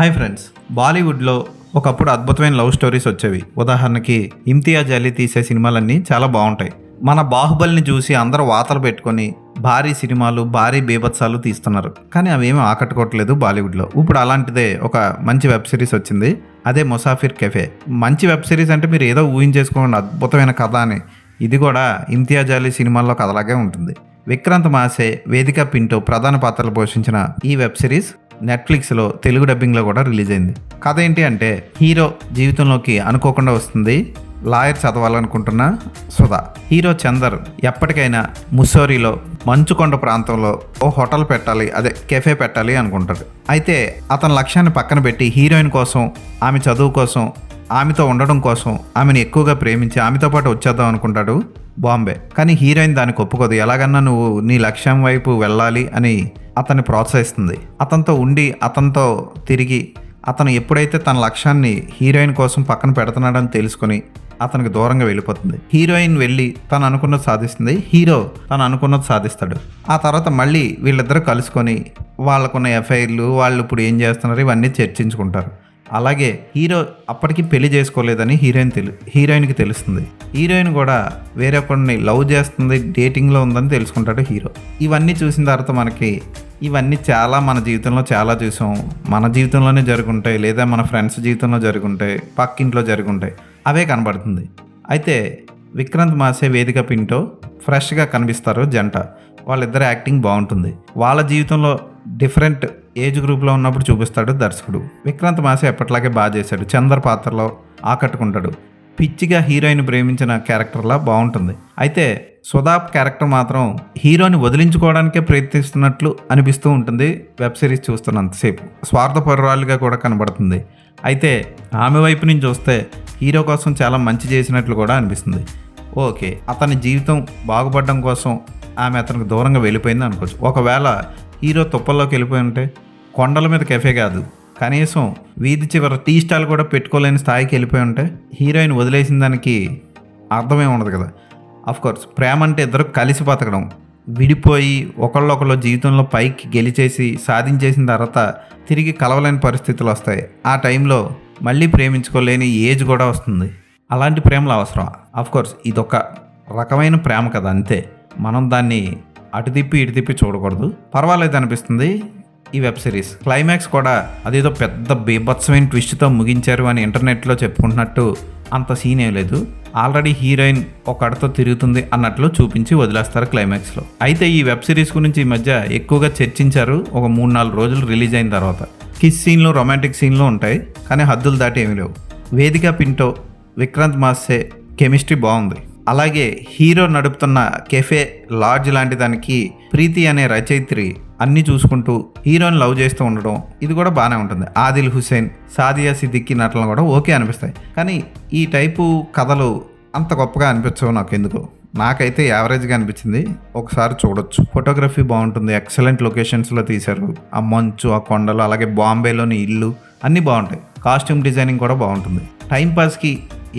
Hi friends, బాలీవుడ్లో ఒకప్పుడు అద్భుతమైన లవ్ స్టోరీస్ వచ్చేవి. ఉదాహరణకి ఇమ్తియాజ్ అలీ తీసే సినిమాలన్నీ చాలా బాగుంటాయి. మన బాహుబలిని చూసి అందరూ వాతలు పెట్టుకొని భారీ సినిమాలు, భారీ బీభత్సాలు తీస్తున్నారు. కానీ అవేమీ ఆకట్టుకోవట్లేదు బాలీవుడ్లో. ఇప్పుడు అలాంటిదే ఒక మంచి వెబ్ సిరీస్ వచ్చింది. అదే ముసాఫిర్ కెఫే. మంచి వెబ్ సిరీస్ అంటే మీరు ఏదో ఊహించేసుకోండి, అద్భుతమైన కథ అని. ఇది కూడా ఇమ్తియాజ్ అలీ సినిమాల్లో కథలాగే ఉంటుంది. విక్రాంత్ మాసే, వేదిక పింటో ప్రధాన పాత్రలు పోషించిన ఈ వెబ్ సిరీస్ నెట్ఫ్లిక్స్లో తెలుగు డబ్బింగ్లో కూడా రిలీజ్ అయింది. కథ ఏంటి అంటే, హీరో జీవితంలోకి అనుకోకుండా వస్తుంది లాయర్ చదవాలనుకుంటున్న సుధా. హీరో చందర్ ఎప్పటికైనా ముస్సోరీలో మంచుకొండ ప్రాంతంలో ఓ హోటల్ పెట్టాలి, అదే కెఫే పెట్టాలి అనుకుంటాడు. అయితే అతని లక్ష్యాన్ని పక్కన పెట్టి హీరోయిన్ కోసం, ఆమె చదువు కోసం, ఆమెతో ఉండడం కోసం ఆమెను ఎక్కువగా ప్రేమించి ఆమెతో పాటు వచ్చేద్దాం అనుకుంటాడు బాంబే. కానీ హీరోయిన్ దానికి ఒప్పుకోదు. ఎలాగన్నా నువ్వు నీ లక్ష్యం వైపు వెళ్ళాలి అని అతన్ని ప్రోత్సహిస్తుంది. అతనితో ఉండి, అతనితో తిరిగి, అతను ఎప్పుడైతే తన లక్ష్యాన్ని హీరోయిన్ కోసం పక్కన పెడుతున్నాడని తెలుసుకొని అతనికి దూరంగా వెళ్ళిపోతుంది. హీరోయిన్ వెళ్ళి తను అనుకున్నది సాధిస్తుంది, హీరో తను అనుకున్నది సాధిస్తాడు. ఆ తర్వాత మళ్ళీ వీళ్ళిద్దరూ కలుసుకొని వాళ్ళకున్న ఎఫ్ఐఆర్లు, వాళ్ళు ఇప్పుడు ఏం చేస్తున్నారు ఇవన్నీ చర్చించుకుంటారు. అలాగే హీరో అప్పటికి పెళ్లి చేసుకోలేదని హీరోయిన్కి తెలుస్తుంది. హీరోయిన్ కూడా వేరొకరిని లవ్ చేస్తుంది, డేటింగ్లో ఉందని తెలుసుకుంటాడు హీరో. ఇవన్నీ చూసిన తర్వాత మనకి ఇవన్నీ చాలా మన జీవితంలో చాలా చూసాం. మన జీవితంలోనే జరుగుంటాయి, లేదా మన ఫ్రెండ్స్ జీవితంలో జరుగుంటాయి, పక్కింట్లో జరుగుంటాయి, అవే కనబడుతుంది. అయితే విక్రాంత్ మాసే, వేదిక పింటో ఫ్రెష్గా కనిపిస్తారు జంట. వాళ్ళిద్దరు యాక్టింగ్ బాగుంటుంది. వాళ్ళ జీవితంలో డిఫరెంట్ ఏజ్ గ్రూప్లో ఉన్నప్పుడు చూపిస్తాడు దర్శకుడు. విక్రాంత్ మాసే ఎప్పట్లాగే బాగా చేశాడు. చందర్ పాత్రలో ఆకట్టుకుంటాడు. పిచ్చిగా హీరోయిన్ ప్రేమించిన క్యారెక్టర్లా బాగుంటుంది. అయితే సుధా క్యారెక్టర్ మాత్రం హీరోని వదిలించుకోవడానికే ప్రయత్నిస్తున్నట్లు అనిపిస్తూ ఉంటుంది. వెబ్ సిరీస్ చూస్తున్నంతసేపు స్వార్థపరురాలుగా కూడా కనబడుతుంది. అయితే ఆమె వైపు నుంచి చూస్తే హీరో కోసం చాలా మంచి చేసినట్లు కూడా అనిపిస్తుంది. ఓకే, అతని జీవితం బాగుపడడం కోసం ఆమె అతనికి దూరంగా వెళ్ళిపోయింది అనుకోవచ్చు. ఒకవేళ హీరో తుప్పల్లోకి వెళ్ళిపోయి ఉంటే, కొండల మీద కెఫే కాదు, కనీసం వీధి చివర టీ స్టాల్ కూడా పెట్టుకోలేని స్థాయికి వెళ్ళిపోయి ఉంటే హీరోయిన్ వదిలేసిన దానికి అర్థమే ఉండదు కదా. అఫ్కోర్స్ ప్రేమ అంటే ఇద్దరు కలిసి బతకడం. విడిపోయి ఒకళ్ళొకళ్ళు జీవితంలో పైకి గెలిచేసి సాధించేసిన తర్వాత తిరిగి కలవలేని పరిస్థితులు వస్తాయి. ఆ టైంలో మళ్ళీ ప్రేమించుకోలేని ఏజ్ కూడా వస్తుంది. అలాంటి ప్రేమలు అవసరం. అఫ్కోర్స్ ఇదొక రకమైన ప్రేమ కదా, అంతే. మనం దాన్ని అటు తిప్పి ఇటు తిప్పి చూడకూడదు. పర్వాలేదు అనిపిస్తుంది ఈ వెబ్ సిరీస్. క్లైమాక్స్ కూడా అదేదో పెద్ద బీభత్సమైన ట్విస్ట్తో ముగించారు అని ఇంటర్నెట్లో చెప్పుకుంటున్నట్టు అంత సీన్ ఏం లేదు. ఆల్రెడీ హీరోయిన్ ఒకడితో తిరుగుతుంది అన్నట్లు చూపించి వదిలేస్తారు క్లైమాక్స్లో. అయితే ఈ వెబ్ సిరీస్ గురించి ఈ మధ్య ఎక్కువగా చర్చించారు. ఒక 3-4 రోజులు రిలీజ్ అయిన తర్వాత కిస్ సీన్లు, రొమాంటిక్ సీన్లు ఉంటాయి, కానీ హద్దులు దాటి ఏమీ లేవు. వేదిక పింటో, విక్రాంత్ మాసే కెమిస్ట్రీ బాగుంది. అలాగే హీరో నడుపుతున్న కెఫే, లాడ్జ్ లాంటి దానికి ప్రీతి అనే రచయిత్రి అన్నీ చూసుకుంటూ హీరోని లవ్ చేస్తూ ఉండడం, ఇది కూడా బాగానే ఉంటుంది. ఆదిల్ హుసేన్, సాదియా సిద్దికి నటనలు కూడా ఓకే అనిపిస్తాయి. కానీ ఈ టైపు కథలు అంత గొప్పగా అనిపించవు నాకు ఎందుకో. నాకైతే యావరేజ్గా అనిపించింది. ఒకసారి చూడొచ్చు. ఫోటోగ్రఫీ బాగుంటుంది, ఎక్సలెంట్ లొకేషన్స్లో తీశారు. ఆ మంచు, ఆ కొండలు, అలాగే బాంబేలోని ఇల్లు అన్నీ బాగుంటాయి. కాస్ట్యూమ్ డిజైనింగ్ కూడా బాగుంటుంది. టైంపాస్కి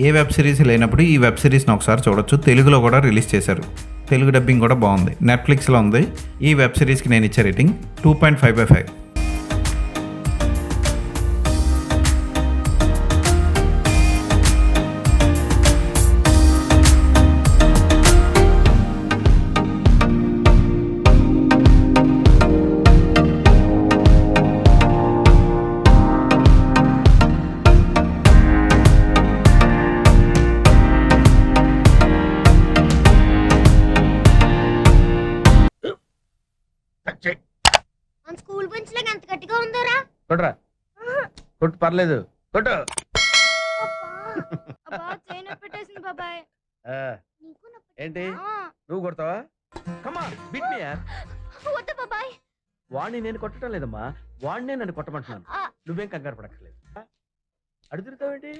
ఏ వెబ్ సిరీస్ లేనప్పుడు ఈ వెబ్ సిరీస్ని ఒకసారి చూడొచ్చు. తెలుగులో కూడా రిలీజ్ చేశారు. తెలుగు డబ్బింగ్ కూడా బాగుంది. నెట్ఫ్లిక్స్లో ఉంది. ఈ వెబ్ సిరీస్కి నేను ఇచ్చే రేటింగ్ 2.5/5. మన స్కూల్ బెంచ్ లాగా ఎంత గట్టిగా ఉందోరా. కొట్రా, కొట్టు, పర్లేదు, కొట్టు. అబ్బా చైన్ పెట్టేసింది బాబాయ్. ఆ, నీకు ఏంటి నువ్వు కొడతావా? కమా బిట్ మీ యార్. వద్దు బాబాయ్. వాడిని నేను కొట్టడం లేదమ్మా, వాడినే నన్ను కొట్టమంటున్నాను. ఆ. నువ్వేం కంగారు పడక్కర్లేదు. అడుగుతావేంటి?